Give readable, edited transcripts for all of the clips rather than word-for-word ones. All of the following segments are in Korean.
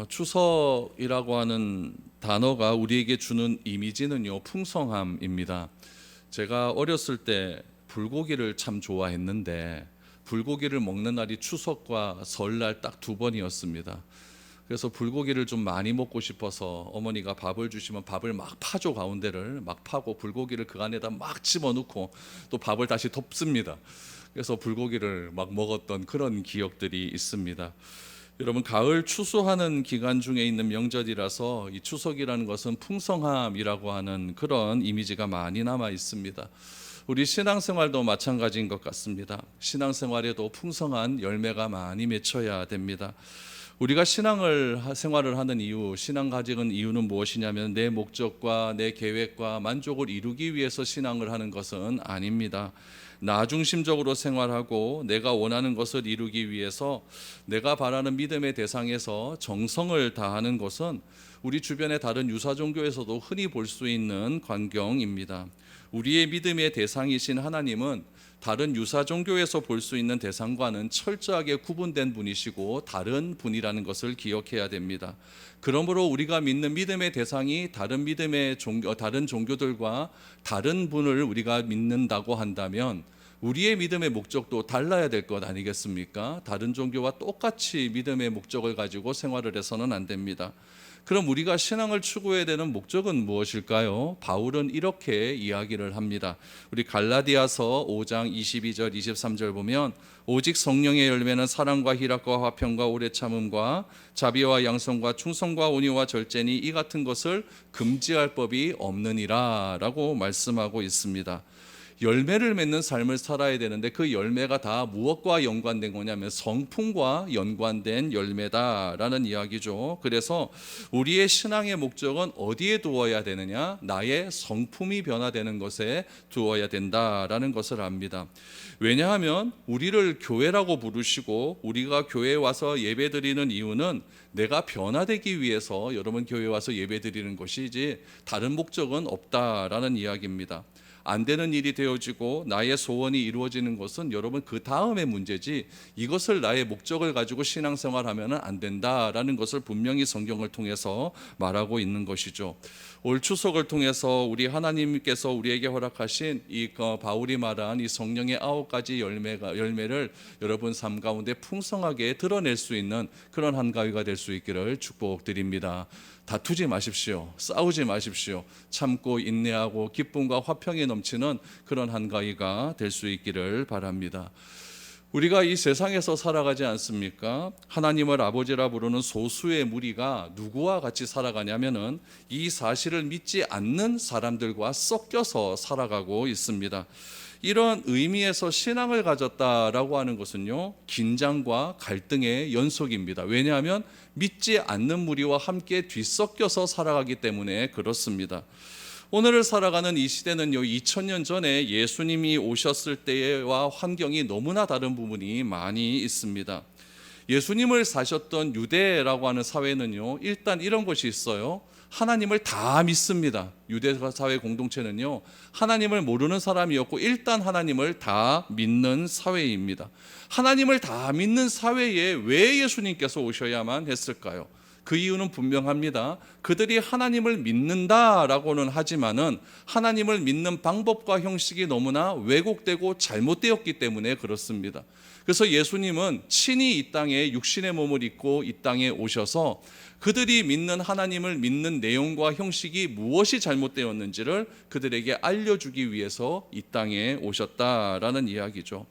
추석이라고 하는 단어가 우리에게 주는 이미지는요, 풍성함입니다. 제가 어렸을 때 불고기를 참 좋아했는데 불고기를 먹는 날이 추석과 설날 딱 두 번이었습니다. 그래서 불고기를 좀 많이 먹고 싶어서 어머니가 밥을 주시면 밥을 막 파죠. 가운데를 막 파고 불고기를 그 안에다 막 집어넣고 또 밥을 다시 덮습니다. 그래서 불고기를 막 먹었던 그런 기억들이 있습니다. 여러분, 가을 추수하는 기간 중에 있는 명절이라서 이 추석이라는 것은 풍성함이라고 하는 그런 이미지가 많이 남아 있습니다. 우리 신앙생활도 마찬가지인 것 같습니다. 신앙생활에도 풍성한 열매가 많이 맺혀야 됩니다. 우리가 생활을 하는 이유, 신앙 가지는 이유는 무엇이냐면 내 목적과 내 계획과 만족을 이루기 위해서 신앙을 하는 것은 아닙니다. 나 중심적으로 생활하고 내가 원하는 것을 이루기 위해서 내가 바라는 믿음의 대상에서 정성을 다하는 것은 우리 주변의 다른 유사 종교에서도 흔히 볼 수 있는 광경입니다. 우리의 믿음의 대상이신 하나님은 다른 유사 종교에서 볼 수 있는 대상과는 철저하게 구분된 분이시고 다른 분이라는 것을 기억해야 됩니다. 그러므로 우리가 믿는 믿음의 대상이 다른 종교들과 다른 분을 우리가 믿는다고 한다면 우리의 믿음의 목적도 달라야 될 것 아니겠습니까? 다른 종교와 똑같이 믿음의 목적을 가지고 생활을 해서는 안 됩니다. 그럼 우리가 신앙을 추구해야 되는 목적은 무엇일까요? 바울은 이렇게 이야기를 합니다. 우리 갈라디아서 5장 22절 23절 보면 오직 성령의 열매는 사랑과 희락과 화평과 오래 참음과 자비와 양성과 충성과 온유와 절제니 이 같은 것을 금지할 법이 없느니라 라고 말씀하고 있습니다. 열매를 맺는 삶을 살아야 되는데 그 열매가 다 무엇과 연관된 거냐면 성품과 연관된 열매다라는 이야기죠. 그래서 우리의 신앙의 목적은 어디에 두어야 되느냐? 나의 성품이 변화되는 것에 두어야 된다라는 것을 압니다. 왜냐하면 우리를 교회라고 부르시고 우리가 교회에 와서 예배드리는 이유는 내가 변화되기 위해서 여러분 교회에 와서 예배드리는 것이지 다른 목적은 없다라는 이야기입니다. 안 되는 일이 되어지고 나의 소원이 이루어지는 것은 여러분 그 다음의 문제지 이것을 나의 목적을 가지고 신앙생활하면 안 된다라는 것을 분명히 성경을 통해서 말하고 있는 것이죠. 올 추석을 통해서 우리 하나님께서 우리에게 허락하신 이 바울이 말한 이 성령의 9가지 열매를 여러분 삶 가운데 풍성하게 드러낼 수 있는 그런 한가위가 될 수 있기를 축복드립니다. 다투지 마십시오. 싸우지 마십시오. 참고 인내하고 기쁨과 화평이 넘치는 그런 한가위가 될 수 있기를 바랍니다. 우리가 이 세상에서 살아가지 않습니까? 하나님을 아버지라 부르는 소수의 무리가 누구와 같이 살아가냐면은 이 사실을 믿지 않는 사람들과 섞여서 살아가고 있습니다. 이런 의미에서 신앙을 가졌다라고 하는 것은요, 긴장과 갈등의 연속입니다. 왜냐하면 믿지 않는 무리와 함께 뒤섞여서 살아가기 때문에 그렇습니다. 오늘을 살아가는 이 시대는요, 2000년 전에 예수님이 오셨을 때와 환경이 너무나 다른 부분이 많이 있습니다. 예수님을 사셨던 유대라고 하는 사회는요, 일단 이런 것이 있어요. 하나님을 다 믿습니다. 유대 사회 공동체는요, 하나님을 모르는 사람이었고 일단 하나님을 다 믿는 사회입니다. 하나님을 다 믿는 사회에 왜 예수님께서 오셔야만 했을까요? 그 이유는 분명합니다. 그들이 하나님을 믿는다라고는 하지만은 하나님을 믿는 방법과 형식이 너무나 왜곡되고 잘못되었기 때문에 그렇습니다. 그래서 예수님은 친히 이 땅에 육신의 몸을 입고 이 땅에 오셔서 그들이 믿는 하나님을 믿는 내용과 형식이 무엇이 잘못되었는지를 그들에게 알려주기 위해서 이 땅에 오셨다라는 이야기죠.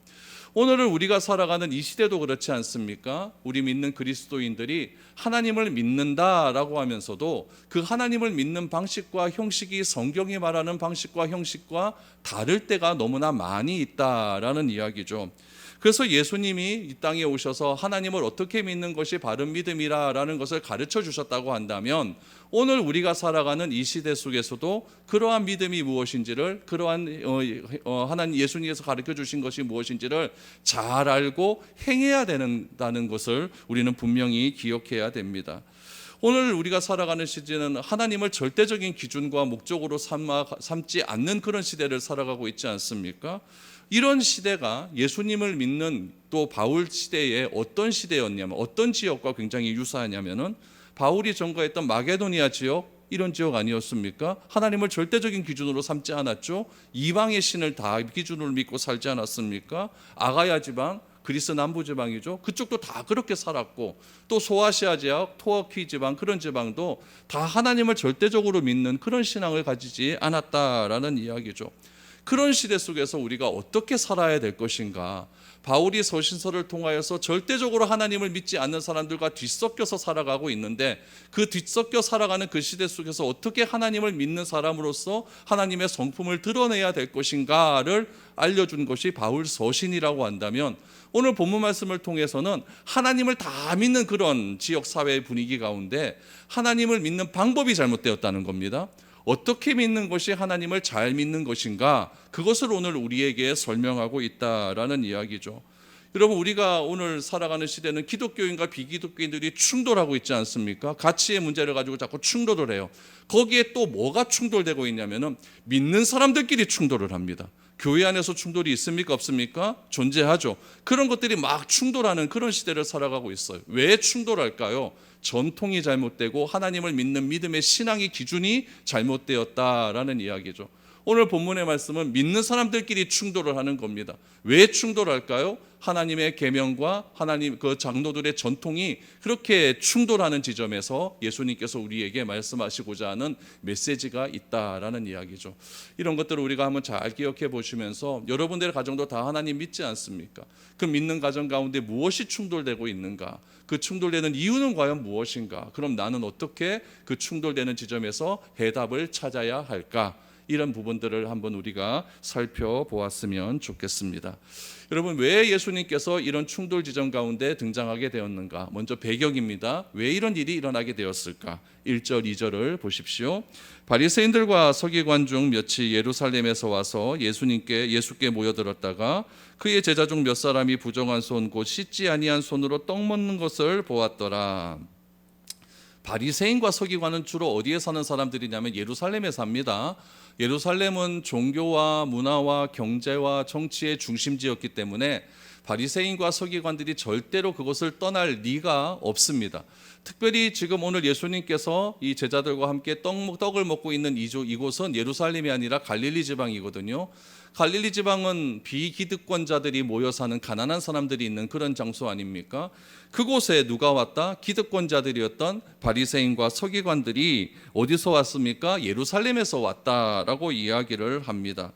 오늘을 우리가 살아가는 이 시대도 그렇지 않습니까? 우리 믿는 그리스도인들이 하나님을 믿는다라고 하면서도 그 하나님을 믿는 방식과 형식이 성경이 말하는 방식과 형식과 다를 때가 너무나 많이 있다라는 이야기죠. 그래서 예수님이 이 땅에 오셔서 하나님을 어떻게 믿는 것이 바른 믿음이라는 것을 가르쳐 주셨다고 한다면 오늘 우리가 살아가는 이 시대 속에서도 그러한 믿음이 무엇인지를 하나님 예수님께서 가르쳐 주신 것이 무엇인지를 잘 알고 행해야 된다는 것을 우리는 분명히 기억해야 됩니다. 오늘 우리가 살아가는 시대는 하나님을 절대적인 기준과 목적으로 삼지 않는 그런 시대를 살아가고 있지 않습니까? 이런 시대가 예수님을 믿는 또 바울 시대에 어떤 시대였냐면, 어떤 지역과 굉장히 유사하냐면은 바울이 전거했던 마게도니아 지역, 이런 지역 아니었습니까? 하나님을 절대적인 기준으로 삼지 않았죠. 이방의 신을 다 기준으로 믿고 살지 않았습니까? 아가야 지방, 그리스 남부 지방이죠. 그쪽도 다 그렇게 살았고, 또 소아시아 지역, 터키 지방, 그런 지방도 다 하나님을 절대적으로 믿는 그런 신앙을 가지지 않았다라는 이야기죠. 그런 시대 속에서 우리가 어떻게 살아야 될 것인가? 바울이 서신서를 통하여서 절대적으로 하나님을 믿지 않는 사람들과 뒤섞여서 살아가고 있는데, 그 뒤섞여 살아가는 그 시대 속에서 어떻게 하나님을 믿는 사람으로서 하나님의 성품을 드러내야 될 것인가를 알려준 것이 바울 서신이라고 한다면, 오늘 본문 말씀을 통해서는 하나님을 다 믿는 그런 지역사회의 분위기 가운데 하나님을 믿는 방법이 잘못되었다는 겁니다. 어떻게 믿는 것이 하나님을 잘 믿는 것인가, 그것을 오늘 우리에게 설명하고 있다라는 이야기죠. 여러분, 우리가 오늘 살아가는 시대는 기독교인과 비기독교인들이 충돌하고 있지 않습니까? 가치의 문제를 가지고 자꾸 충돌을 해요. 거기에 또 뭐가 충돌되고 있냐면은 믿는 사람들끼리 충돌을 합니다. 교회 안에서 충돌이 있습니까? 없습니까? 존재하죠. 그런 것들이 막 충돌하는 그런 시대를 살아가고 있어요. 왜 충돌할까요? 전통이 잘못되고 하나님을 믿는 믿음의 신앙의 기준이 잘못되었다라는 이야기죠. 오늘 본문의 말씀은 믿는 사람들끼리 충돌을 하는 겁니다. 왜 충돌할까요? 하나님의 계명과 하나님 그 장로들의 전통이 그렇게 충돌하는 지점에서 예수님께서 우리에게 말씀하시고자 하는 메시지가 있다라는 이야기죠. 이런 것들을 우리가 한번 잘 기억해 보시면서, 여러분들의 가정도 다 하나님 믿지 않습니까? 그 믿는 가정 가운데 무엇이 충돌되고 있는가? 그 충돌되는 이유는 과연 무엇인가? 그럼 나는 어떻게 그 충돌되는 지점에서 해답을 찾아야 할까? 이런 부분들을 한번 우리가 살펴보았으면 좋겠습니다. 여러분, 왜 예수님께서 이런 충돌 지점 가운데 등장하게 되었는가? 먼저 배경입니다. 왜 이런 일이 일어나게 되었을까? 1절, 2절을 보십시오. 바리새인들과 서기관 중 몇이 예루살렘에서 와서 예수께 모여들었다가 그의 제자 중 몇 사람이 부정한 손, 곧 씻지 아니한 손으로 떡 먹는 것을 보았더라. 바리새인과 서기관은 주로 어디에 사는 사람들이냐면 예루살렘에 삽니다. 예루살렘은 종교와 문화와 경제와 정치의 중심지였기 때문에 바리새인과 서기관들이 절대로 그것을 떠날 리가 없습니다. 특별히 지금 오늘 예수님께서 이 제자들과 함께 떡을 먹고 있는 이곳은 예루살렘이 아니라 갈릴리 지방이거든요. 갈릴리 지방은 비기득권자들이 모여 사는 가난한 사람들이 있는 그런 장소 아닙니까? 그곳에 누가 왔다? 기득권자들이었던 바리새인과 서기관들이 어디서 왔습니까? 예루살렘에서 왔다라고 이야기를 합니다.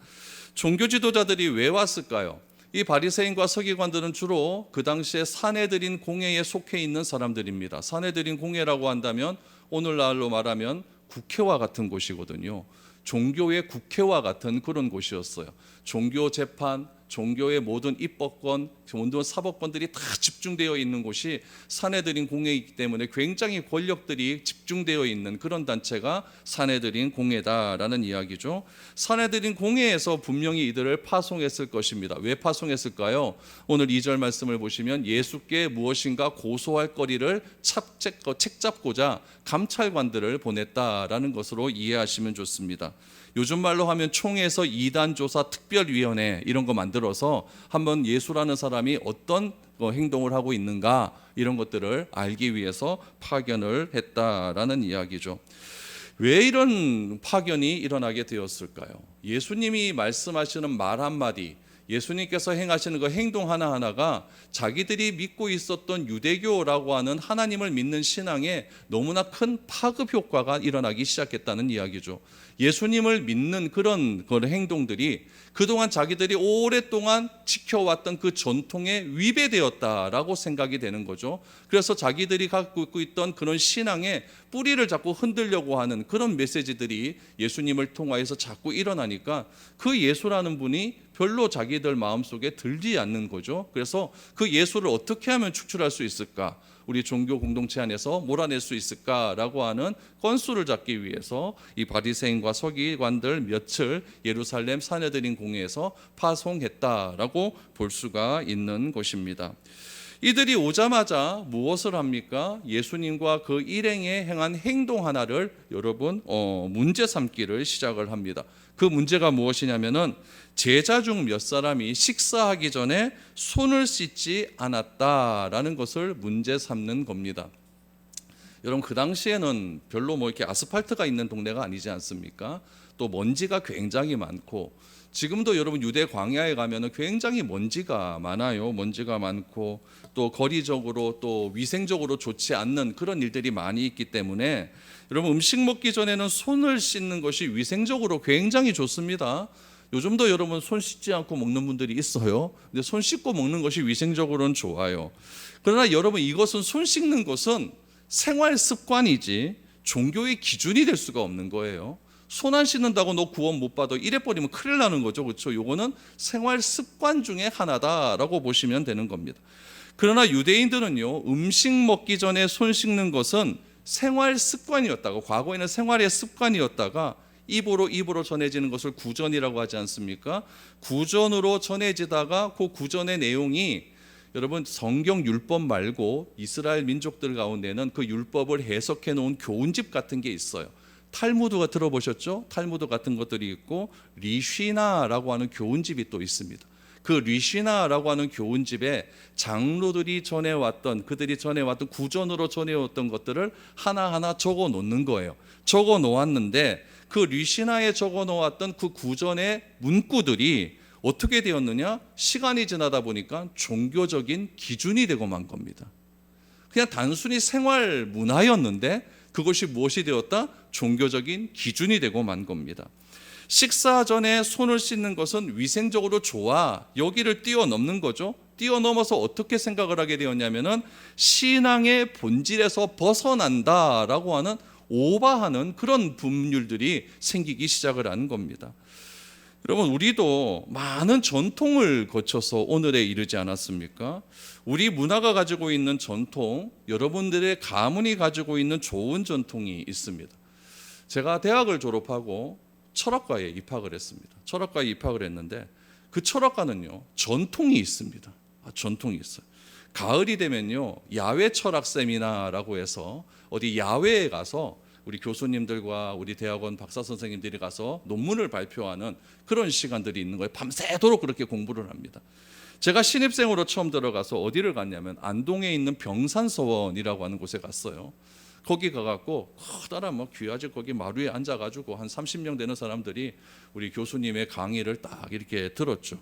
종교 지도자들이 왜 왔을까요? 이 바리새인과 서기관들은 주로 그 당시에 사내들인 공회에 속해 있는 사람들입니다. 사내들인 공회라고 한다면 오늘날로 말하면 국회와 같은 곳이거든요. 종교의 국회와 같은 그런 곳이었어요. 종교 재판, 종교의 모든 입법권, 모든 사법권들이 다 집중되어 있는 곳이 사내들인 공회이기 때문에 굉장히 권력들이 집중되어 있는 그런 단체가 사내들인 공회다라는 이야기죠. 사내들인 공회에서 분명히 이들을 파송했을 것입니다. 왜 파송했을까요? 오늘 2절 말씀을 보시면 예수께 무엇인가 고소할 거리를 책잡고자 감찰관들을 보냈다라는 것으로 이해하시면 좋습니다. 요즘 말로 하면 총회에서 이단조사 특별위원회 이런 거 만들어서 한번 예수라는 사람이 어떤 행동을 하고 있는가 이런 것들을 알기 위해서 파견을 했다라는 이야기죠. 왜 이런 파견이 일어나게 되었을까요? 예수님이 말씀하시는 말 한마디, 예수님께서 행하시는 그 행동 하나하나가 자기들이 믿고 있었던 유대교라고 하는 하나님을 믿는 신앙에 너무나 큰 파급 효과가 일어나기 시작했다는 이야기죠. 예수님을 믿는 그런 행동들이 그동안 자기들이 오랫동안 지켜왔던 그 전통에 위배되었다라고 생각이 되는 거죠. 그래서 자기들이 갖고 있던 그런 신앙의 뿌리를 자꾸 흔들려고 하는 그런 메시지들이 예수님을 통하여서 자꾸 일어나니까 그 예수라는 분이 별로 자기들 마음속에 들지 않는 거죠. 그래서 그 예수를 어떻게 하면 축출할 수 있을까? 우리 종교 공동체 안에서 몰아낼 수 있을까라고 하는 건수를 잡기 위해서 이 바리새인과 서기관들 몇을 예루살렘 사내들인 공회에서 파송했다라고 볼 수가 있는 것입니다. 이들이 오자마자 무엇을 합니까? 예수님과 그 일행에 행한 행동 하나를 여러분 문제 삼기를 시작을 합니다. 그 문제가 무엇이냐면은 제자 중 몇 사람이 식사하기 전에 손을 씻지 않았다라는 것을 문제 삼는 겁니다. 여러분 그 당시에는 별로 뭐 이렇게 아스팔트가 있는 동네가 아니지 않습니까? 또 먼지가 굉장히 많고, 지금도 여러분 유대 광야에 가면은 굉장히 먼지가 많아요. 먼지가 많고 또 거리적으로 또 위생적으로 좋지 않는 그런 일들이 많이 있기 때문에 여러분 음식 먹기 전에는 손을 씻는 것이 위생적으로 굉장히 좋습니다. 요즘도 여러분 손 씻지 않고 먹는 분들이 있어요. 근데 손 씻고 먹는 것이 위생적으로는 좋아요. 그러나 여러분 이것은 손 씻는 것은 생활 습관이지 종교의 기준이 될 수가 없는 거예요. 손 안 씻는다고 너 구원 못 받아 이래 버리면 큰일 나는 거죠. 그렇죠? 요거는 생활 습관 중에 하나다라고 보시면 되는 겁니다. 그러나 유대인들은요, 음식 먹기 전에 손 씻는 것은 생활 습관이었다가, 과거에는 생활의 습관이었다가 입으로 전해지는 것을 구전이라고 하지 않습니까? 구전으로 전해지다가 그 구전의 내용이 여러분 성경 율법 말고 이스라엘 민족들 가운데는 그 율법을 해석해 놓은 교훈집 같은 게 있어요. 탈무드가 들어보셨죠? 탈무드 같은 것들이 있고 리쉬나라고 하는 교훈집이 또 있습니다. 그 리쉬나라고 하는 교훈집에 장로들이 전해왔던, 그들이 전해왔던 구전으로 전해왔던 것들을 하나하나 적어 놓는 거예요. 적어 놓았는데 그 리쉬나에 적어 놓았던 그 구전의 문구들이 어떻게 되었느냐? 시간이 지나다 보니까 종교적인 기준이 되고 만 겁니다. 그냥 단순히 생활 문화였는데 그것이 무엇이 되었다? 종교적인 기준이 되고 만 겁니다. 식사 전에 손을 씻는 것은 위생적으로 좋아, 여기를 뛰어넘는 거죠. 뛰어넘어서 어떻게 생각을 하게 되었냐면은 신앙의 본질에서 벗어난다라고 하는 오버하는 그런 분율들이 생기기 시작을 하는 겁니다. 여러분 우리도 많은 전통을 거쳐서 오늘에 이르지 않았습니까? 우리 문화가 가지고 있는 전통, 여러분들의 가문이 가지고 있는 좋은 전통이 있습니다. 제가 대학을 졸업하고 철학과에 입학을 했습니다. 철학과에 입학을 했는데 그 철학과는요, 전통이 있습니다. 전통이 있어요. 가을이 되면요, 야외 철학 세미나라고 해서 어디 야외에 가서 우리 교수님들과 우리 대학원 박사 선생님들이 가서 논문을 발표하는 그런 시간들이 있는 거예요. 밤새도록 그렇게 공부를 합니다. 제가 신입생으로 처음 들어가서 어디를 갔냐면 안동에 있는 병산서원이라고 하는 곳에 갔어요. 거기 가갖고 커다란 뭐 귀하지 거기 마루에 앉아가지고 한 30명 되는 사람들이 우리 교수님의 강의를 딱 이렇게 들었죠.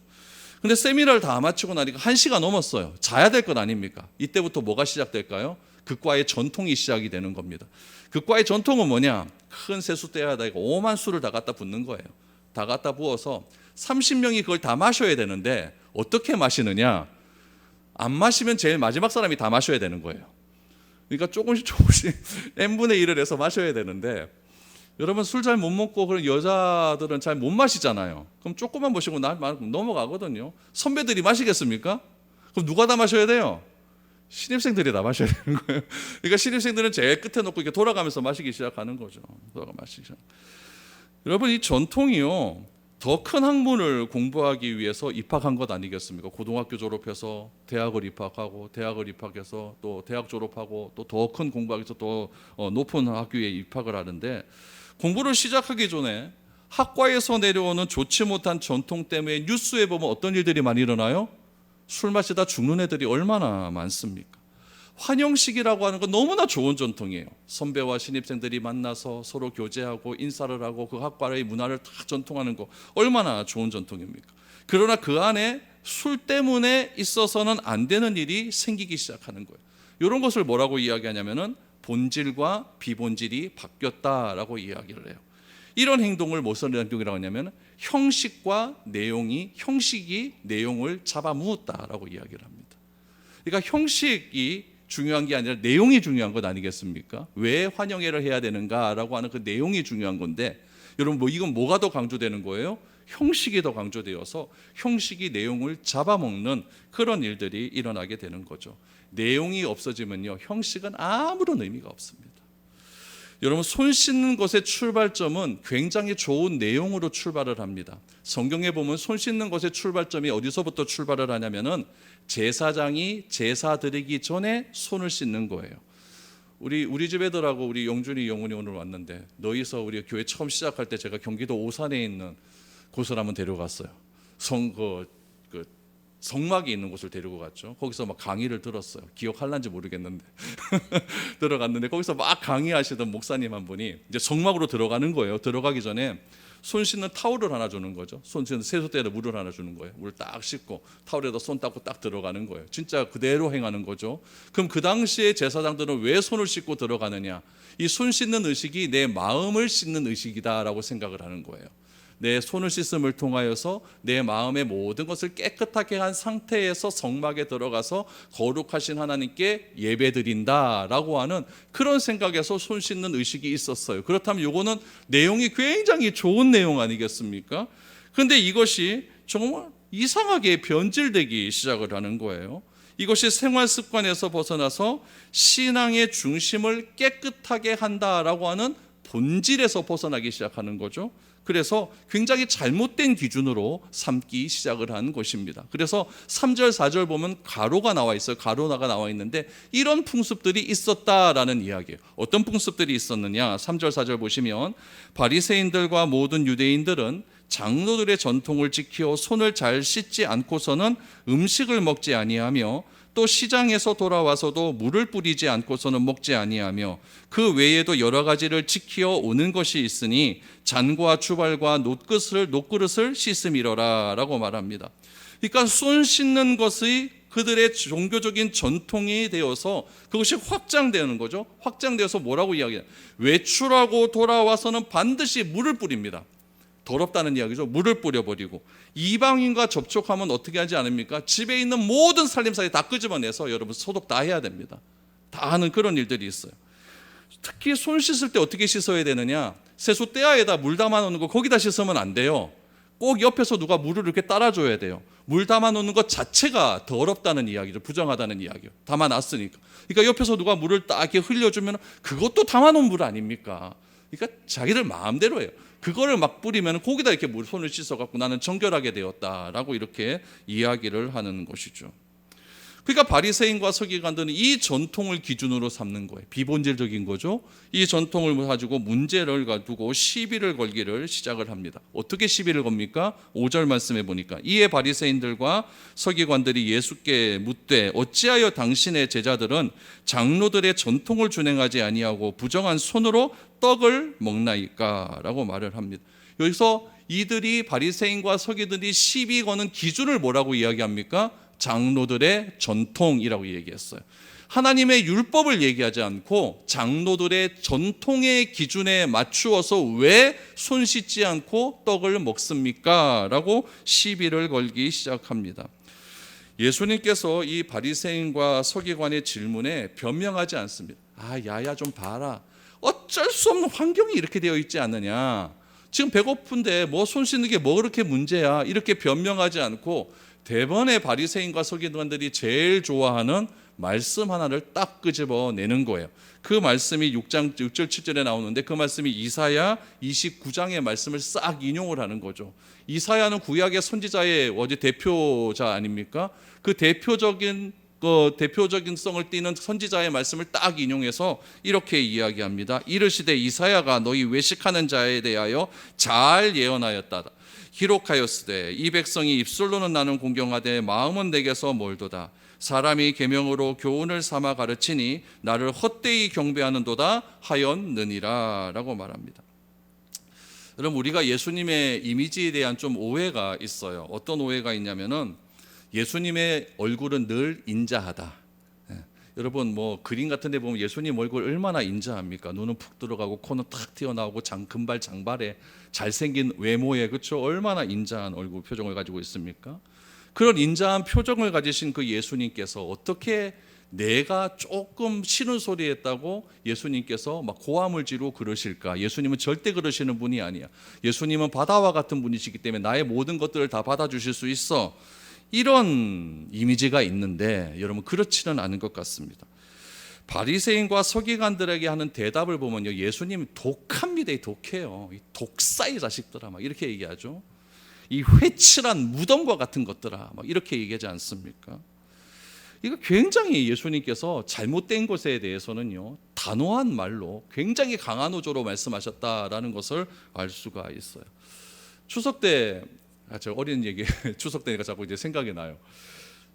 근데 세미나를 다 마치고 나니까 1시가 넘었어요. 자야 될 것 아닙니까? 이때부터 뭐가 시작될까요? 그 과의 전통이 시작이 되는 겁니다. 그 과의 전통은 뭐냐? 큰 세숫대에다 오만 술을 다 갖다 붓는 거예요. 다 갖다 부어서 30명이 그걸 다 마셔야 되는데 어떻게 마시느냐? 안 마시면 제일 마지막 사람이 다 마셔야 되는 거예요. 그러니까 조금씩 n분의 1을 해서 마셔야 되는데, 여러분 술 잘 못 먹고 그런 여자들은 잘 못 마시잖아요. 그럼 조금만 마시고 넘어가거든요. 선배들이 마시겠습니까? 그럼 누가 다 마셔야 돼요? 신입생들이 다 마셔야 되는 거예요. 그러니까 신입생들은 제일 끝에 놓고 이렇게 돌아가면서 마시기 시작하는 거죠. 여러분 이 전통이요, 더 큰 학문을 공부하기 위해서 입학한 것 아니겠습니까? 고등학교 졸업해서 대학을 입학하고, 대학을 입학해서 또 대학 졸업하고, 또 더 큰 공부하기 위해서 또 높은 학교에 입학을 하는데, 공부를 시작하기 전에 학과에서 내려오는 좋지 못한 전통 때문에 뉴스에 보면 어떤 일들이 많이 일어나요? 술 마시다 죽는 애들이 얼마나 많습니까? 환영식이라고 하는 건 너무나 좋은 전통이에요. 선배와 신입생들이 만나서 서로 교제하고 인사를 하고 그 학과의 문화를 다 전통하는 거 얼마나 좋은 전통입니까? 그러나 그 안에 술 때문에 있어서는 안 되는 일이 생기기 시작하는 거예요. 이런 것을 뭐라고 이야기하냐면은 본질과 비본질이 바뀌었다라고 이야기를 해요. 이런 행동을 무슨 행동이라고 하냐면 형식이 내용을 잡아무었다라고 이야기를 합니다. 그러니까 형식이 중요한 게 아니라 내용이 중요한 것 아니겠습니까? 왜 환영회를 해야 되는가라고 하는 그 내용이 중요한 건데, 여러분 이건 뭐가 더 강조되는 거예요? 형식이 더 강조되어서 형식이 내용을 잡아먹는 그런 일들이 일어나게 되는 거죠. 내용이 없어지면요, 형식은 아무런 의미가 없습니다. 여러분, 손 씻는 것의 출발점은 굉장히 좋은 내용으로 출발을 합니다. 성경에 보면 손 씻는 것의 출발점이 어디서부터 출발을 하냐면은 제사장이 제사 드리기 전에 손을 씻는 거예요. 우리 집 애들하고 우리 영준이 영훈이 오늘 왔는데, 너희서 우리 교회 처음 시작할 때 제가 경기도 오산에 있는 곳을 한번 데려갔어요. 성막이 있는 곳을 데리고 갔죠. 거기서 막 강의를 들었어요. 기억할란지 모르겠는데 들어갔는데 거기서 막 강의하시던 목사님 한 분이 이제 성막으로 들어가는 거예요. 들어가기 전에 손 씻는 타올을 하나 주는 거죠. 손 씻는 세숫대에다 물을 하나 주는 거예요. 물 딱 씻고 타올에다 손 닦고 딱 들어가는 거예요. 진짜 그대로 행하는 거죠. 그럼 그 당시에 제사장들은 왜 손을 씻고 들어가느냐? 이 손 씻는 의식이 내 마음을 씻는 의식이다라고 생각을 하는 거예요. 내 손을 씻음을 통하여서 내 마음의 모든 것을 깨끗하게 한 상태에서 성막에 들어가서 거룩하신 하나님께 예배드린다라고 하는 그런 생각에서 손 씻는 의식이 있었어요. 그렇다면 이거는 내용이 굉장히 좋은 내용 아니겠습니까? 그런데 이것이 정말 이상하게 변질되기 시작을 하는 거예요. 이것이 생활 습관에서 벗어나서 신앙의 중심을 깨끗하게 한다라고 하는 본질에서 벗어나기 시작하는 거죠. 그래서 굉장히 잘못된 기준으로 삼기 시작을 한 것입니다. 그래서 3절 4절 보면 가로가 나와 있어요. 가로가 나와 있는데 이런 풍습들이 있었다라는 이야기예요. 어떤 풍습들이 있었느냐? 3절 4절 보시면 바리새인들과 모든 유대인들은 장로들의 전통을 지켜 손을 잘 씻지 않고서는 음식을 먹지 아니하며 또 시장에서 돌아와서도 물을 뿌리지 않고서는 먹지 아니하며 그 외에도 여러 가지를 지키어 오는 것이 있으니 잔과 주발과 놋그릇을 씻음이러라 라고 말합니다. 그러니까 손 씻는 것이 그들의 종교적인 전통이 되어서 그것이 확장되는 거죠. 확장되어서 뭐라고 이야기해요? 외출하고 돌아와서는 반드시 물을 뿌립니다. 더럽다는 이야기죠. 물을 뿌려버리고 이방인과 접촉하면 어떻게 하지 않습니까? 집에 있는 모든 살림살이 다 끄집어내서 여러분 소독 다 해야 됩니다. 다 하는 그런 일들이 있어요. 특히 손 씻을 때 어떻게 씻어야 되느냐? 세숫대야에다 물 담아 놓는 거 거기다 씻으면 안 돼요. 꼭 옆에서 누가 물을 이렇게 따라줘야 돼요. 물 담아 놓는 것 자체가 더럽다는 이야기죠. 부정하다는 이야기요. 담아 놨으니까. 그러니까 옆에서 누가 물을 딱 이렇게 흘려주면 그것도 담아 놓은 물 아닙니까? 그러니까 자기들 마음대로 해요. 그거를 막 뿌리면 거기다 이렇게 손을 씻어갖고 나는 정결하게 되었다라고 이렇게 이야기를 하는 것이죠. 그러니까 바리새인과 서기관들은 이 전통을 기준으로 삼는 거예요. 비본질적인 거죠. 이 전통을 가지고 문제를 두고 시비를 걸기를 시작을 합니다. 어떻게 시비를 겁니까? 5절 말씀해 보니까 이에 바리새인들과 서기관들이 예수께 묻되 어찌하여 당신의 제자들은 장로들의 전통을 준행하지 아니하고 부정한 손으로 떡을 먹나이까? 라고 말을 합니다. 여기서 이들이 바리새인과 서기들이 시비 거는 기준을 뭐라고 이야기합니까? 장로들의 전통이라고 얘기했어요. 하나님의 율법을 얘기하지 않고 장로들의 전통의 기준에 맞추어서 왜 손 씻지 않고 떡을 먹습니까? 라고 시비를 걸기 시작합니다. 예수님께서 이 바리새인과 서기관의 질문에 변명하지 않습니다. 야야 좀 봐라. 어쩔 수 없는 환경이 이렇게 되어 있지 않느냐. 지금 배고픈데 뭐 손 씻는 게 뭐 그렇게 문제야. 이렇게 변명하지 않고 대번에 바리새인과 서기관들이 제일 좋아하는 말씀 하나를 딱 끄집어내는 거예요. 그 말씀이 6절 7절에 나오는데 그 말씀이 이사야 29장의 말씀을 싹 인용을 하는 거죠. 이사야는 구약의 선지자의 대표자 아닙니까? 그 대표적인 성을 띠는 선지자의 말씀을 딱 인용해서 이렇게 이야기합니다. 이르시되 이사야가 너희 외식하는 자에 대하여 잘 예언하였다. 기록하였으되 이 백성이 입술로는 나는 공경하되 마음은 내게서 멀도다. 사람이 계명으로 교훈을 삼아 가르치니 나를 헛되이 경배하는도다 하였느니라 라고 말합니다. 여러분, 우리가 예수님의 이미지에 대한 좀 오해가 있어요. 어떤 오해가 있냐면은 예수님의 얼굴은 늘 인자하다. 여러분 그림 같은 데 보면 예수님 얼굴 얼마나 인자합니까? 눈은 푹 들어가고 코는 탁 튀어나오고 금발 장발에 잘생긴 외모에, 그렇죠? 얼마나 인자한 얼굴 표정을 가지고 있습니까? 그런 인자한 표정을 가지신 그 예수님께서 어떻게 내가 조금 싫은 소리 했다고 예수님께서 막 고함을 지르고 그러실까? 예수님은 절대 그러시는 분이 아니야. 예수님은 바다와 같은 분이시기 때문에 나의 모든 것들을 다 받아주실 수 있어. 이런 이미지가 있는데 여러분 그렇지는 않은 것 같습니다. 바리새인과 서기관들에게 하는 대답을 보면요, 예수님 독합니다. 독해요. 이 독사의 자식들아, 막 이렇게 얘기하죠. 이 회칠한 무덤과 같은 것들아, 막 이렇게 얘기하지 않습니까? 이거 굉장히 예수님께서 잘못된 것에 대해서는요, 단호한 말로 굉장히 강한 어조로 말씀하셨다라는 것을 알 수가 있어요. 추석 때, 저 어린 얘기, 추석 때니까 자꾸 이제 생각이 나요.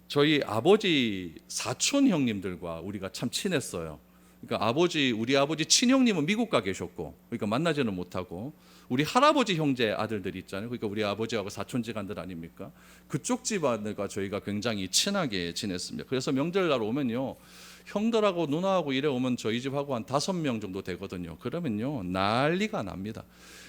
저희 아버지 사촌 형님들과 우리가 참 친했어요. 그러니까 우리 아버지 친형님은 미국 가 계셨고, 그러니까 만나지는 못하고, 우리 할아버지 형제 아들들 있잖아요. 그러니까 우리 아버지하고 사촌지간들 아닙니까? 그쪽 집안들과 저희가 굉장히 친하게 지냈습니다. 그래서 명절날 오면요, 형들하고 누나하고 이래 오면 저희 집하고 한 5명 정도 되거든요. 그러면요, 난리가 납니다.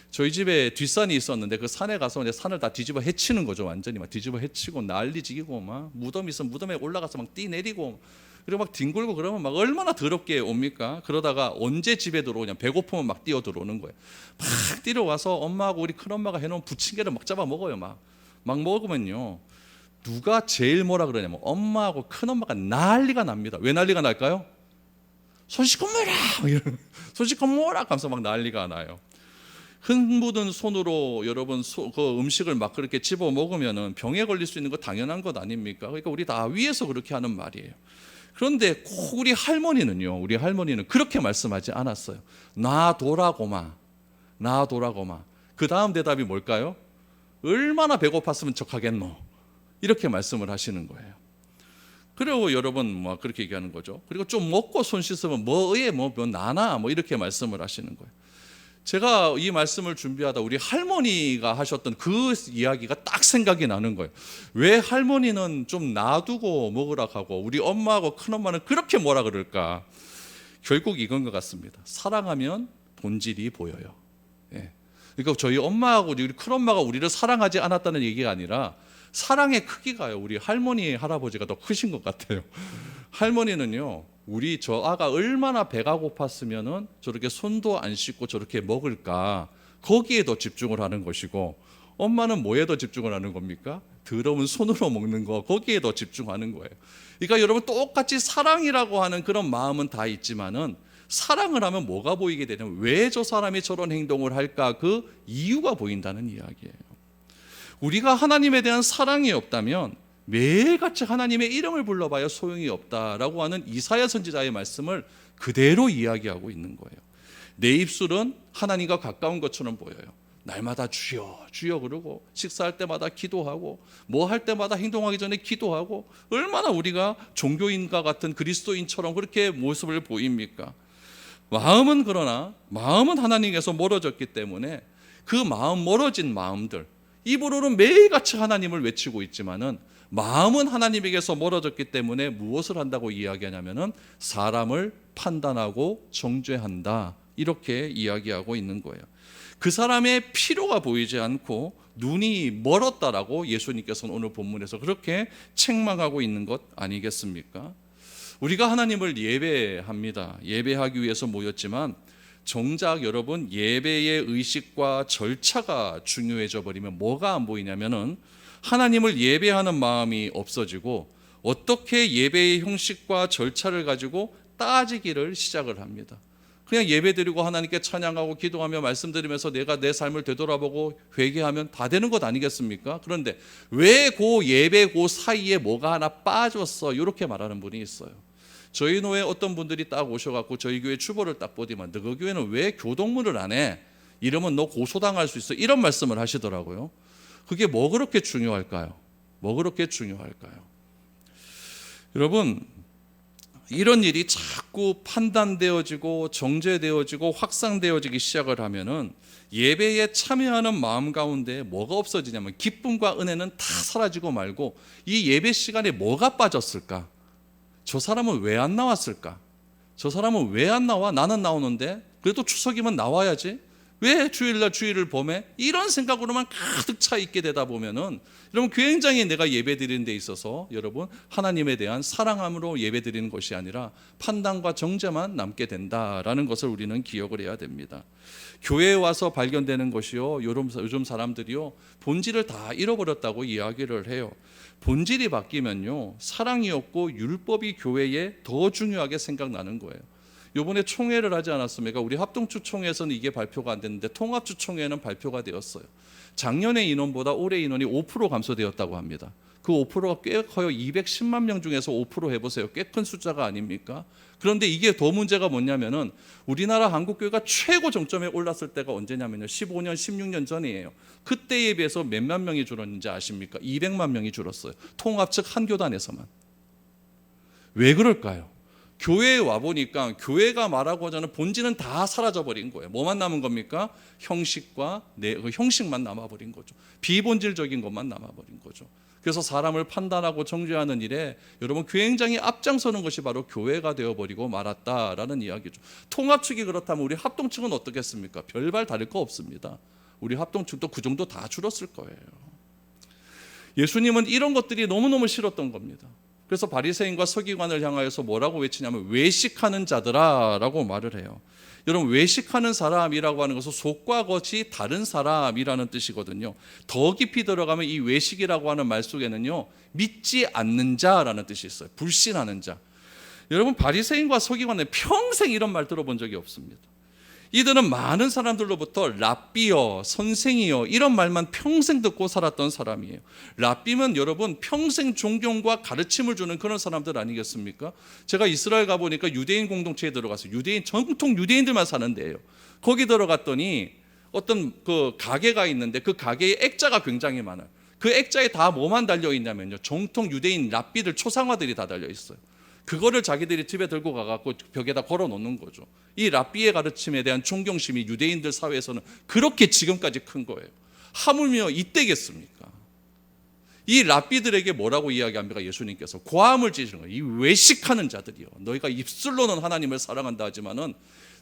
저희 집에 뒷산이 있었는데 그 산에 가서 이제 산을 다 뒤집어 해치는 거죠. 완전히 막 뒤집어 해치고 난리지기고, 막 무덤 있으면 무덤에 올라가서 막 뛰내리고, 그리고 막 뒹굴고 그러면 막 얼마나 더럽게 옵니까? 그러다가 언제 집에 들어오냐, 배고프면 막 뛰어 들어오는 거예요. 막 뛰어와서 엄마하고 우리 큰엄마가 해놓은 부침개를 막 잡아 먹어요. 막 먹으면요, 누가 제일 뭐라 그러냐면 엄마하고 큰엄마가 난리가 납니다. 왜 난리가 날까요? 손 씻고 뭐라, 손 씻고 뭐라 하면서 막 난리가 나요. 흙 묻은 손으로 여러분 그 음식을 막 그렇게 집어 먹으면은 병에 걸릴 수 있는 거 당연한 것 아닙니까? 그러니까 우리 다 위에서 그렇게 하는 말이에요. 그런데 꼭 우리 할머니는 그렇게 말씀하지 않았어요. 놔둬라고마. 그 다음 대답이 뭘까요? 얼마나 배고팠으면 척하겠노? 이렇게 말씀을 하시는 거예요. 그리고 여러분 뭐 그렇게 얘기하는 거죠. 그리고 좀 먹고 손 씻으면 뭐에 뭐 나나 뭐 이렇게 말씀을 하시는 거예요. 제가 이 말씀을 준비하다 우리 할머니가 하셨던 그 이야기가 딱 생각이 나는 거예요. 왜 할머니는 좀 놔두고 먹으라 하고 우리 엄마하고 큰엄마는 그렇게 뭐라 그럴까? 결국 이건 것 같습니다. 사랑하면 본질이 보여요. 예. 그러니까 저희 엄마하고 우리 큰엄마가 우리를 사랑하지 않았다는 얘기가 아니라 사랑의 크기가요, 우리 할머니 할아버지가 더 크신 것 같아요. 할머니는요, 우리 저 아가 얼마나 배가 고팠으면은 저렇게 손도 안 씻고 저렇게 먹을까, 거기에 더 집중을 하는 것이고, 엄마는 뭐에 더 집중을 하는 겁니까? 더러운 손으로 먹는 거, 거기에 더 집중하는 거예요. 그러니까 여러분, 똑같이 사랑이라고 하는 그런 마음은 다 있지만은 사랑을 하면 뭐가 보이게 되냐면 왜 저 사람이 저런 행동을 할까, 그 이유가 보인다는 이야기예요. 우리가 하나님에 대한 사랑이 없다면 매일같이 하나님의 이름을 불러봐야 소용이 없다라고 하는 이사야 선지자의 말씀을 그대로 이야기하고 있는 거예요. 내 입술은 하나님과 가까운 것처럼 보여요. 날마다 주여 주여 그러고, 식사할 때마다 기도하고, 뭐 할 때마다 행동하기 전에 기도하고, 얼마나 우리가 종교인과 같은 그리스도인처럼 그렇게 모습을 보입니까? 그러나 마음은 하나님께서 멀어졌기 때문에 그 마음 멀어진 마음들, 입으로는 매일같이 하나님을 외치고 있지만은 마음은 하나님에게서 멀어졌기 때문에 무엇을 한다고 이야기하냐면은 사람을 판단하고 정죄한다, 이렇게 이야기하고 있는 거예요. 그 사람의 필요가 보이지 않고 눈이 멀었다라고 예수님께서는 오늘 본문에서 그렇게 책망하고 있는 것 아니겠습니까? 우리가 하나님을 예배합니다. 예배하기 위해서 모였지만 정작 여러분, 예배의 의식과 절차가 중요해져 버리면 뭐가 안 보이냐면은 하나님을 예배하는 마음이 없어지고 어떻게 예배의 형식과 절차를 가지고 따지기를 시작을 합니다. 그냥 예배드리고 하나님께 찬양하고 기도하며 말씀드리면서 내가 내 삶을 되돌아보고 회개하면 다 되는 것 아니겠습니까? 그런데 왜 그 예배 그 사이에 뭐가 하나 빠졌어? 이렇게 말하는 분이 있어요. 저희 교회 어떤 분들이 딱 오셔갖고 저희 교회 주보를 딱 보더만, 너희 교회는 왜 교동문을 안 해? 이러면 너 고소당할 수 있어, 이런 말씀을 하시더라고요. 그게 뭐 그렇게 중요할까요? 여러분, 이런 일이 자꾸 판단되어지고 정죄되어지고 확산되어지기 시작을 하면은 예배에 참여하는 마음 가운데 뭐가 없어지냐면 기쁨과 은혜는 다 사라지고 말고 이 예배 시간에 뭐가 빠졌을까? 저 사람은 왜 안 나왔을까? 저 사람은 왜 안 나와? 나는 나오는데. 그래도 추석이면 나와야지. 왜 주일날 주일을 범해? 이런 생각으로만 가득 차 있게 되다 보면은 여러분 굉장히 내가 예배드리는 데 있어서 여러분 하나님에 대한 사랑함으로 예배드리는 것이 아니라 판단과 정죄만 남게 된다라는 것을 우리는 기억을 해야 됩니다. 교회에 와서 발견되는 것이요, 요즘 사람들이요 본질을 다 잃어버렸다고 이야기를 해요. 본질이 바뀌면요 사랑이 없고 율법이 교회에 더 중요하게 생각나는 거예요. 이번에 총회를 하지 않았습니까? 우리 합동추 총회에서는 이게 발표가 안 됐는데 통합추 총회는 발표가 되었어요. 작년의 인원보다 올해 인원이 5% 감소되었다고 합니다. 그 5%가 꽤 커요. 210만 명 중에서 5% 해보세요. 꽤 큰 숫자가 아닙니까? 그런데 이게 더 문제가 뭐냐면은 우리나라 한국교회가 최고 정점에 올랐을 때가 언제냐면요 15년, 16년 전이에요. 그때에 비해서 몇만 명이 줄었는지 아십니까? 200만 명이 줄었어요. 통합 측 한 교단에서만. 왜 그럴까요? 교회에 와보니까 교회가 말하고자 하는 본질은 다 사라져버린 거예요. 뭐만 남은 겁니까? 형식과 그 형식만 남아버린 거죠. 비본질적인 것만 남아버린 거죠. 그래서 사람을 판단하고 정죄하는 일에 여러분 굉장히 앞장서는 것이 바로 교회가 되어버리고 말았다라는 이야기죠. 통합 측이 그렇다면 우리 합동 측은 어떻겠습니까? 별발 다를 거 없습니다. 우리 합동 측도 그 정도 다 줄었을 거예요. 예수님은 이런 것들이 너무너무 싫었던 겁니다. 그래서 바리새인과 서기관을 향하여서 뭐라고 외치냐면 외식하는 자들아 라고 말을 해요. 여러분 외식하는 사람이라고 하는 것은 속과 겉이 다른 사람이라는 뜻이거든요. 더 깊이 들어가면 이 외식이라고 하는 말 속에는요 믿지 않는 자라는 뜻이 있어요. 불신하는 자. 여러분 바리새인과 서기관은 평생 이런 말 들어본 적이 없습니다. 이들은 많은 사람들로부터 랍비여, 선생이여 이런 말만 평생 듣고 살았던 사람이에요. 랍비면 여러분 평생 존경과 가르침을 주는 그런 사람들 아니겠습니까? 제가 이스라엘 가보니까 유대인 공동체에 들어갔어요. 정통 유대인들만 사는 데예요. 거기 들어갔더니 어떤 그 가게가 있는데 그 가게에 액자가 굉장히 많아요. 그 액자에 다 뭐만 달려있냐면요 정통 유대인 랍비들 초상화들이 다 달려있어요. 그거를 자기들이 집에 들고 가갖고 벽에다 걸어 놓는 거죠. 이 랍비의 가르침에 대한 존경심이 유대인들 사회에서는 그렇게 지금까지 큰 거예요. 하물며 이때겠습니까? 이 랍비들에게 뭐라고 이야기합니까? 예수님께서 고함을 지르는 거예요. 이 외식하는 자들이요. 너희가 입술로는 하나님을 사랑한다 하지만은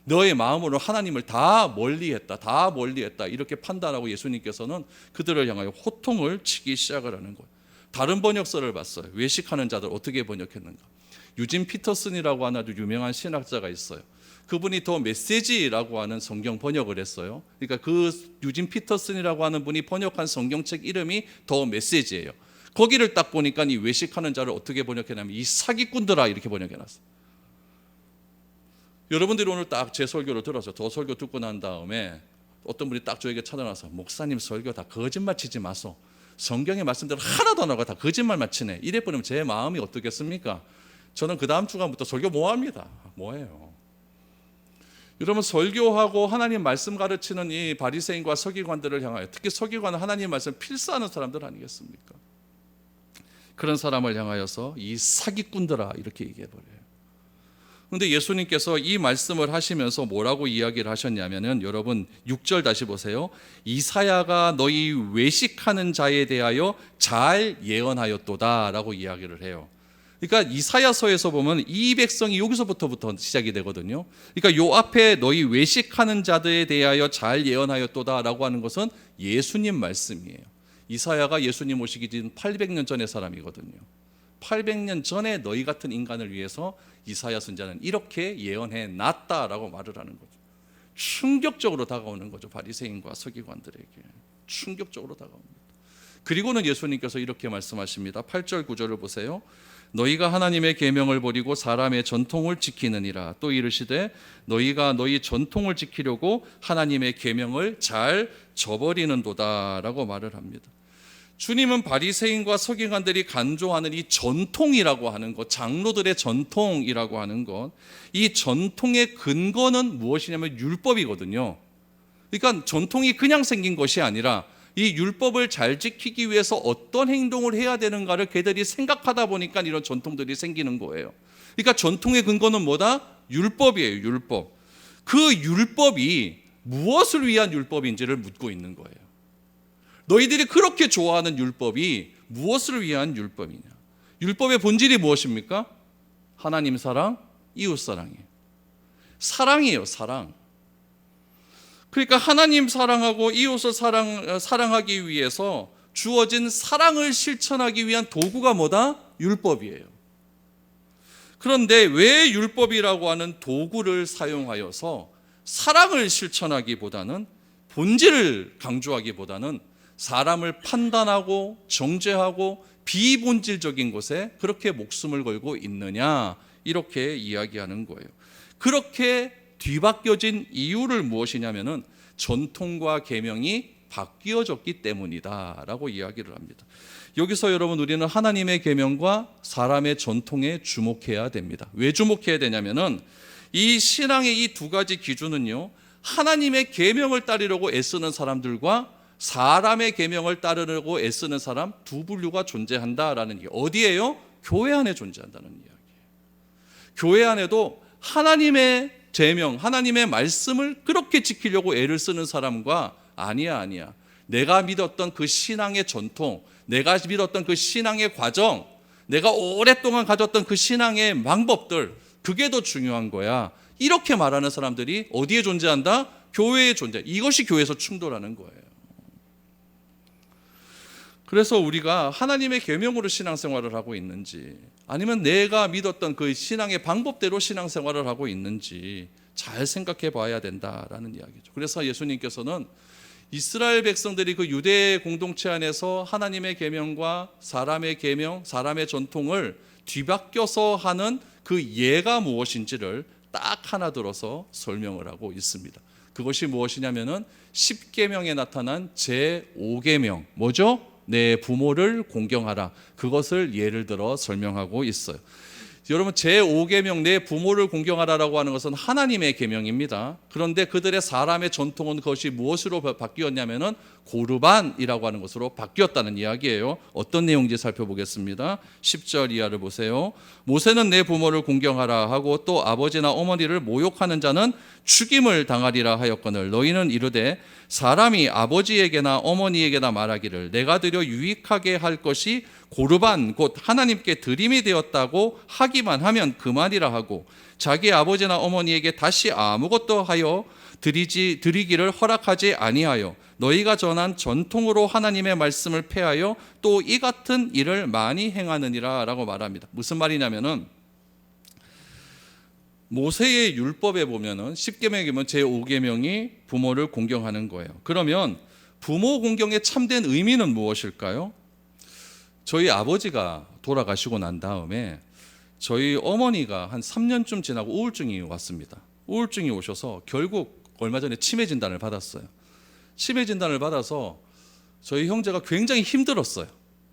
너의 마음으로 하나님을 다 멀리했다. 이렇게 판단하고 예수님께서는 그들을 향하여 호통을 치기 시작을 하는 거예요. 다른 번역서를 봤어요. 외식하는 자들 어떻게 번역했는가? 유진 피터슨이라고 하는 아주 유명한 신학자가 있어요. 그분이 더 메시지라고 하는 성경 번역을 했어요. 그러니까 그 유진 피터슨이라고 하는 분이 번역한 성경책 이름이 더 메시지예요. 거기를 딱 보니까 이 외식하는 자를 어떻게 번역했냐면 이 사기꾼들아 이렇게 번역해놨어요. 여러분들이 오늘 딱 제 설교를 들어서 더 설교 듣고 난 다음에 어떤 분이 딱 저에게 찾아와서 목사님 설교 다 거짓말 치지 마소. 성경의 말씀대로 하나도 안 하고 다 거짓말만 치네. 이래 버리면 제 마음이 어떻겠습니까? 저는 그 다음 주간부터 설교 뭐 합니다. 뭐예요? 여러분 설교하고 하나님 말씀 가르치는 이 바리새인과 서기관들을 향하여 특히 서기관은 하나님 말씀 필사하는 사람들 아니겠습니까? 그런 사람을 향하여서 이 사기꾼들아 이렇게 얘기해버려요. 그런데 예수님께서 이 말씀을 하시면서 뭐라고 이야기를 하셨냐면은 여러분 6절 다시 보세요. 이사야가 너희 외식하는 자에 대하여 잘 예언하였도다 라고 이야기를 해요. 그러니까 이사야서에서 보면 이 백성이 여기서부터 시작이 되거든요. 그러니까 요 앞에 너희 외식하는 자들에 대하여 잘 예언하였도다 라고 하는 것은 예수님 말씀이에요. 이사야가 예수님 오시기 전 800년 전의 사람이거든요. 800년 전에 너희 같은 인간을 위해서 이사야 선지자는 이렇게 예언해 놨다라고 말을 하는 거죠. 충격적으로 다가오는 거죠. 바리새인과 서기관들에게 충격적으로 다가옵니다. 그리고는 예수님께서 이렇게 말씀하십니다. 8절 9절을 보세요. 너희가 하나님의 계명을 버리고 사람의 전통을 지키느니라. 또 이르시되 너희가 너희 전통을 지키려고 하나님의 계명을 잘 저버리는도다 라고 말을 합니다. 주님은 바리새인과 서기관들이 간조하는 이 전통이라고 하는 것, 장로들의 전통이라고 하는 것, 이 전통의 근거는 무엇이냐면 율법이거든요. 그러니까 전통이 그냥 생긴 것이 아니라 이 율법을 잘 지키기 위해서 어떤 행동을 해야 되는가를 걔들이 생각하다 보니까 이런 전통들이 생기는 거예요. 그러니까 전통의 근거는 뭐다? 율법이에요. 율법. 그 율법이 무엇을 위한 율법인지를 묻고 있는 거예요. 너희들이 그렇게 좋아하는 율법이 무엇을 위한 율법이냐? 율법의 본질이 무엇입니까? 하나님 사랑, 이웃 사랑이에요. 사랑이에요. 사랑. 그러니까 하나님 사랑하고 이웃을 사랑하기 위해서 주어진 사랑을 실천하기 위한 도구가 뭐다? 율법이에요. 그런데 왜 율법이라고 하는 도구를 사용하여서 사랑을 실천하기보다는, 본질을 강조하기보다는 사람을 판단하고 정죄하고 비본질적인 것에 그렇게 목숨을 걸고 있느냐, 이렇게 이야기하는 거예요. 그렇게 뒤바뀌어진 이유를 무엇이냐면은 전통과 계명이 바뀌어졌기 때문이다라고 이야기를 합니다. 여기서 여러분, 우리는 하나님의 계명과 사람의 전통에 주목해야 됩니다. 왜 주목해야 되냐면은 이 신앙의 이 두 가지 기준은요, 하나님의 계명을 따르려고 애쓰는 사람들과 사람의 계명을 따르려고 애쓰는 사람 두 분류가 존재한다라는 게 어디예요? 교회 안에 존재한다는 이야기예요. 교회 안에도 하나님의 계명, 하나님의 말씀을 그렇게 지키려고 애를 쓰는 사람과 아니야. 내가 믿었던 그 신앙의 전통, 내가 믿었던 그 신앙의 과정, 내가 오랫동안 가졌던 그 신앙의 방법들, 그게 더 중요한 거야. 이렇게 말하는 사람들이 어디에 존재한다? 교회에 존재. 이것이 교회에서 충돌하는 거예요. 그래서 우리가 하나님의 계명으로 신앙생활을 하고 있는지, 아니면 내가 믿었던 그 신앙의 방법대로 신앙생활을 하고 있는지 잘 생각해 봐야 된다라는 이야기죠. 그래서 예수님께서는 이스라엘 백성들이 그 유대 공동체 안에서 하나님의 계명과 사람의 계명, 사람의 전통을 뒤바뀌어서 하는 그 예가 무엇인지를 딱 하나 들어서 설명을 하고 있습니다. 그것이 무엇이냐면은 10계명에 나타난 제5계명, 뭐죠? 내 부모를 공경하라. 그것을 예를 들어 설명하고 있어요. 여러분, 제5계명 내 부모를 공경하라라고 하는 것은 하나님의 계명입니다. 그런데 그들의 사람의 전통은 그것이 무엇으로 바뀌었냐면은 고르반이라고 하는 것으로 바뀌었다는 이야기예요. 어떤 내용인지 살펴보겠습니다. 10절 이하를 보세요. 모세는 내 부모를 공경하라 하고 또 아버지나 어머니를 모욕하는 자는 죽임을 당하리라 하였거늘 너희는 이르되 사람이 아버지에게나 어머니에게나 말하기를 내가 드려 유익하게 할 것이 고르반 곧 하나님께 드림이 되었다고 하기만 하면 그만이라 하고 자기 아버지나 어머니에게 다시 아무것도 하여 드리기를 허락하지 아니하여 너희가 전한 전통으로 하나님의 말씀을 폐하여 또 이 같은 일을 많이 행하느니라 라고 말합니다. 무슨 말이냐면은 모세의 율법에 보면은 10계명에 보면 제5계명이 부모를 공경하는 거예요. 그러면 부모 공경의 참된 의미는 무엇일까요? 저희 아버지가 돌아가시고 난 다음에 저희 어머니가 한 3년쯤 지나고 우울증이 왔습니다. 우울증이 오셔서 결국 얼마 전에 치매 진단을 받았어요. 치매 진단을 받아서 저희 형제가 굉장히 힘들었어요.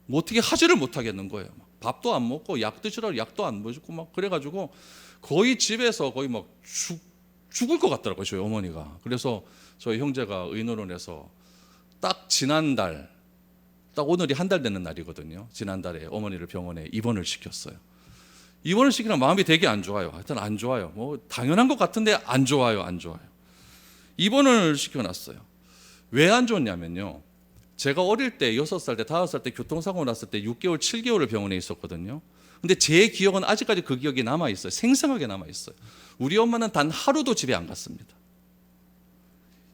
뭐 어떻게 하지를 못하겠는 거예요. 밥도 안 먹고 약 드시라고 약도 안 먹고 막 그래가지고 거의 집에서 거의 막 죽을 것 같더라고요, 저희 어머니가. 그래서 저희 형제가 의논을 해서 딱 지난달, 딱 오늘이 한 달 되는 날이거든요. 지난달에 어머니를 병원에 입원을 시켰어요. 입원을 시키면 마음이 되게 안 좋아요. 하여튼 안 좋아요. 뭐 당연한 것 같은데 안 좋아요. 입원을 시켜놨어요. 왜 안 좋냐면요, 제가 어릴 때 6살 때 5살 때 교통사고 났을 때 6개월 7개월을 병원에 있었거든요. 근데 제 기억은 아직까지 그 기억이 남아있어요. 생생하게 남아있어요. 우리 엄마는 단 하루도 집에 안 갔습니다.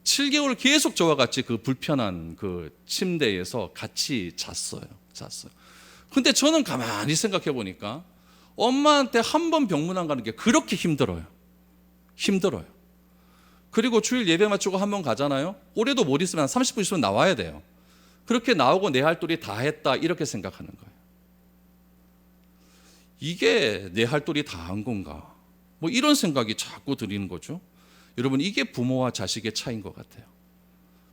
7개월 계속 저와 같이 그 불편한 그 침대에서 같이 잤어요. 근데 저는 가만히 생각해 보니까 엄마한테 한 번 병문안 가는 게 그렇게 힘들어요. 그리고 주일 예배 마치고 한 번 가잖아요. 올해도 못 있으면 한 30분 있으면 나와야 돼요. 그렇게 나오고 내 할 도리 다 했다, 이렇게 생각하는 거예요. 이게 내 할 도리 다 한 건가? 뭐 이런 생각이 자꾸 드는 거죠. 여러분, 이게 부모와 자식의 차이인 것 같아요.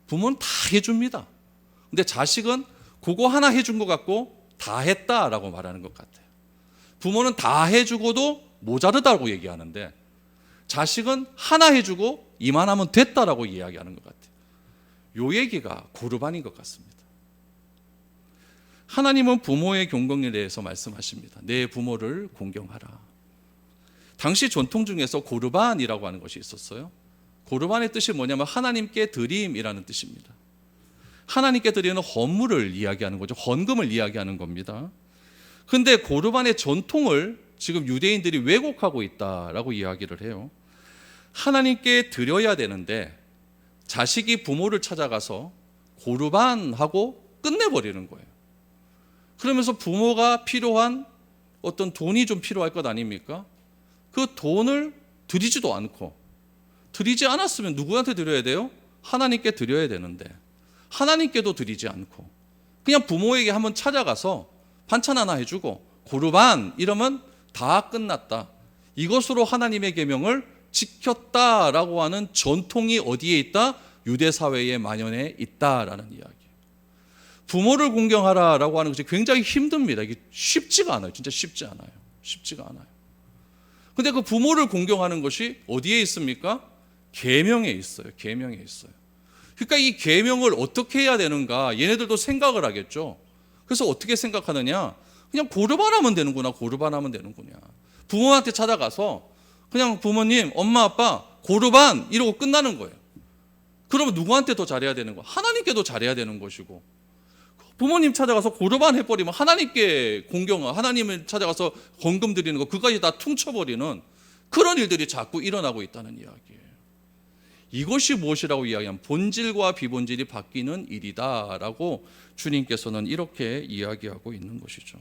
부모는 다 해줍니다. 근데 자식은 그거 하나 해준 것 같고 다 했다라고 말하는 것 같아요. 부모는 다 해주고도 모자르다고 얘기하는데 자식은 하나 해주고 이만하면 됐다라고 이야기하는 것 같아요. 요 얘기가 고르반인 것 같습니다. 하나님은 부모의 경공에 대해서 말씀하십니다. 내 부모를 공경하라. 당시 전통 중에서 고르반이라고 하는 것이 있었어요. 고르반의 뜻이 뭐냐면 하나님께 드림이라는 뜻입니다. 하나님께 드리는 헌물을 이야기하는 거죠. 헌금을 이야기하는 겁니다. 근데 고르반의 전통을 지금 유대인들이 왜곡하고 있다라고 이야기를 해요. 하나님께 드려야 되는데 자식이 부모를 찾아가서 고르반하고 끝내버리는 거예요. 그러면서 부모가 필요한 어떤 돈이 좀 필요할 것 아닙니까? 그 돈을 드리지도 않고, 드리지 않았으면 누구한테 드려야 돼요? 하나님께 드려야 되는데 하나님께도 드리지 않고 그냥 부모에게 한번 찾아가서 반찬 하나 해주고 고르반 이러면 다 끝났다. 이것으로 하나님의 계명을 지켰다라고 하는 전통이 어디에 있다? 유대 사회에 만연해 있다라는 이야기. 부모를 공경하라라고 하는 것이 굉장히 힘듭니다. 이게 쉽지가 않아요. 진짜 쉽지 않아요. 쉽지가 않아요. 근데 그 부모를 공경하는 것이 어디에 있습니까? 계명에 있어요. 계명에 있어요. 그러니까 이 계명을 어떻게 해야 되는가? 얘네들도 생각을 하겠죠. 그래서 어떻게 생각하느냐? 그냥 고르반하면 되는구나. 고르반하면 되는구나. 부모한테 찾아가서 그냥 부모님, 엄마, 아빠 고르반 이러고 끝나는 거예요. 그러면 누구한테 더 잘해야 되는 거야? 하나님께도 잘해야 되는 것이고, 부모님 찾아가서 고르반 해버리면 하나님께 공경하, 하나님을 찾아가서 헌금 드리는 거 그까지 다 퉁쳐버리는 그런 일들이 자꾸 일어나고 있다는 이야기예요. 이것이 무엇이라고 이야기하면 본질과 비본질이 바뀌는 일이다라고 주님께서는 이렇게 이야기하고 있는 것이죠.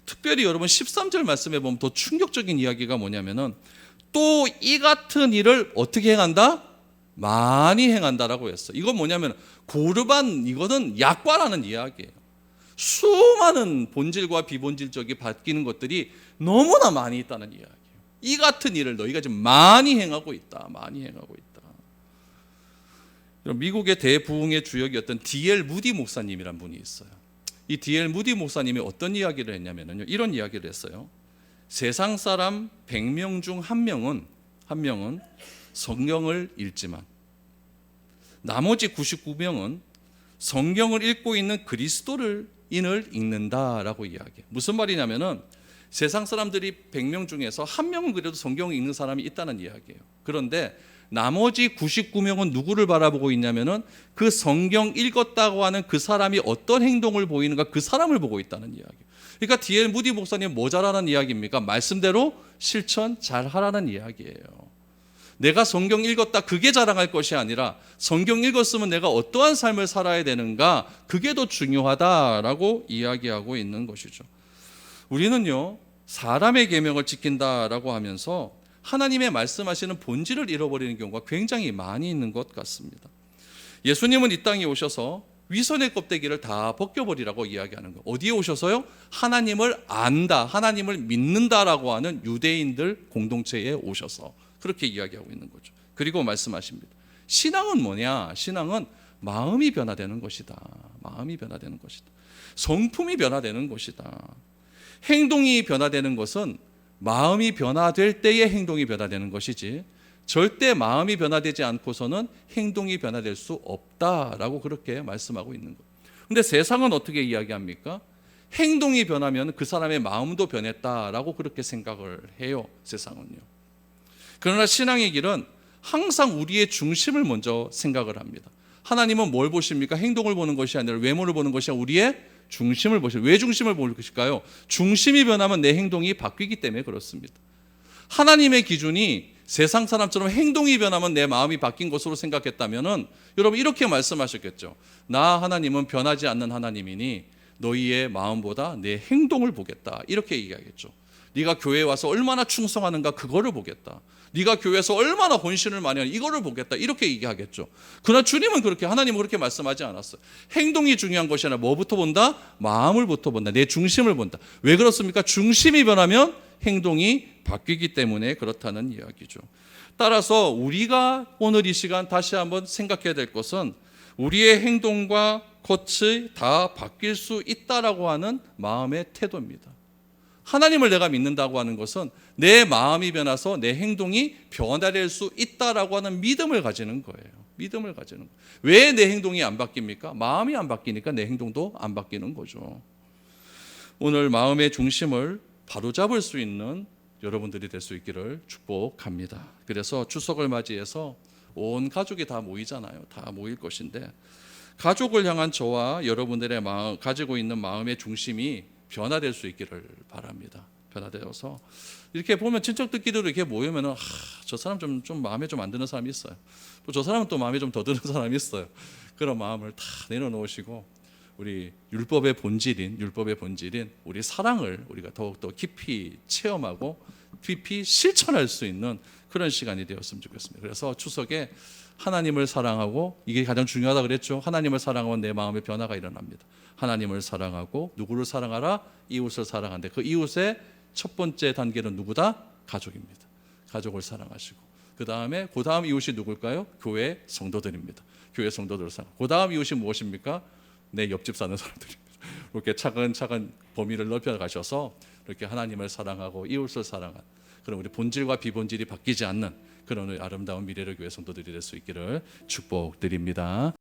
특별히 여러분 13절 말씀에 보면 더 충격적인 이야기가 뭐냐면은 또 이 같은 일을 어떻게 행한다? 많이 행한다라고 했어요. 이건 뭐냐면 고르반, 이거는 약과라는 이야기예요. 수많은 본질과 비본질적이 바뀌는 것들이 너무나 많이 있다는 이야기예요. 이 같은 일을 너희가 지금 많이 행하고 있다. 많이 행하고 있다. 미국의 대부흥의 주역이었던 D.L. 무디 목사님이란 분이 있어요. 이 D.L. 무디 목사님이 어떤 이야기를 했냐면요, 이런 이야기를 했어요. 세상 사람 100명 중 한 명은 성경을 읽지만 나머지 99명은 성경을 읽고 있는 그리스도인을 읽는다라고 이야기해요. 무슨 말이냐면은 세상 사람들이 100명 중에서 한 명은 그래도 성경을 읽는 사람이 있다는 이야기예요. 그런데 나머지 99명은 누구를 바라보고 있냐면은 그 성경 읽었다고 하는 그 사람이 어떤 행동을 보이는가, 그 사람을 보고 있다는 이야기예요. 그러니까 D.L. 무디 목사님 뭐 잘하라는 이야기입니까? 말씀대로 실천 잘하라는 이야기예요. 내가 성경 읽었다 그게 자랑할 것이 아니라 성경 읽었으면 내가 어떠한 삶을 살아야 되는가, 그게 더 중요하다라고 이야기하고 있는 것이죠. 우리는요, 사람의 계명을 지킨다라고 하면서 하나님의 말씀하시는 본질을 잃어버리는 경우가 굉장히 많이 있는 것 같습니다. 예수님은 이 땅에 오셔서 위선의 껍데기를 다 벗겨버리라고 이야기하는 거. 어디에 오셔서요? 하나님을 안다, 하나님을 믿는다라고 하는 유대인들 공동체에 오셔서 그렇게 이야기하고 있는 거죠. 그리고 말씀하십니다. 신앙은 뭐냐? 신앙은 마음이 변화되는 것이다. 마음이 변화되는 것이다. 성품이 변화되는 것이다. 행동이 변화되는 것은 마음이 변화될 때의 행동이 변화되는 것이지 절대 마음이 변화되지 않고서는 행동이 변화될 수 없다라고 그렇게 말씀하고 있는 거예요. 그런데 세상은 어떻게 이야기합니까? 행동이 변하면 그 사람의 마음도 변했다라고 그렇게 생각을 해요. 세상은요. 그러나 신앙의 길은 항상 우리의 중심을 먼저 생각을 합니다. 하나님은 뭘 보십니까? 행동을 보는 것이 아니라 외모를 보는 것이 아니라 우리의 중심을 보십니다. 왜 중심을 보실까요? 중심이 변하면 내 행동이 바뀌기 때문에 그렇습니다. 하나님의 기준이 세상 사람처럼 행동이 변하면 내 마음이 바뀐 것으로 생각했다면은 여러분 이렇게 말씀하셨겠죠. 나 하나님은 변하지 않는 하나님이니 너희의 마음보다 내 행동을 보겠다. 이렇게 얘기하겠죠. 네가 교회에 와서 얼마나 충성하는가 그거를 보겠다. 네가 교회에서 얼마나 헌신을 많이 하는가 이거를 보겠다. 이렇게 얘기하겠죠. 그러나 주님은 그렇게, 하나님은 그렇게 말씀하지 않았어요. 행동이 중요한 것이 아니라 뭐부터 본다? 마음을부터 본다. 내 중심을 본다. 왜 그렇습니까? 중심이 변하면 행동이 바뀌기 때문에 그렇다는 이야기죠. 따라서 우리가 오늘 이 시간 다시 한번 생각해야 될 것은 우리의 행동과 겉이 다 바뀔 수 있다라고 하는 마음의 태도입니다. 하나님을 내가 믿는다고 하는 것은 내 마음이 변해서 내 행동이 변화될 수 있다라고 하는 믿음을 가지는 거예요. 믿음을 가지는 거예요. 왜 내 행동이 안 바뀝니까? 마음이 안 바뀌니까 내 행동도 안 바뀌는 거죠. 오늘 마음의 중심을 바로잡을 수 있는 여러분들이 될 수 있기를 축복합니다. 그래서 추석을 맞이해서 온 가족이 다 모이잖아요. 다 모일 것인데 가족을 향한 저와 여러분들의 마음, 가지고 있는 마음의 중심이 변화될 수 있기를 바랍니다. 변화되어서 이렇게 보면 친척들 끼리 이렇게 모이면은 저 사람 좀 마음에 좀 안 드는 사람이 있어요. 또 저 사람은 또 마음에 좀 더 드는 사람이 있어요. 그런 마음을 다 내려놓으시고 우리 율법의 본질인 우리 사랑을 우리가 더욱더 깊이 체험하고 깊이 실천할 수 있는 그런 시간이 되었으면 좋겠습니다. 그래서 추석에 하나님을 사랑하고, 이게 가장 중요하다 그랬죠. 하나님을 사랑하면 내 마음의 변화가 일어납니다. 하나님을 사랑하고 누구를 사랑하라? 이웃을 사랑하는데 그 이웃의 첫 번째 단계는 누구다? 가족입니다. 가족을 사랑하시고 그 다음 이웃이 누굴까요? 교회 성도들입니다. 교회 성도들을 사랑하고 그 다음 이웃이 무엇입니까? 내 옆집 사는 사람들입니다. 이렇게 차근차근 범위를 넓혀 가셔서 이렇게 하나님을 사랑하고 이웃을 사랑한 그런 우리 본질과 비본질이 바뀌지 않는 그런 아름다운 미래의 교회 성도들이 될 수 있기를 축복드립니다.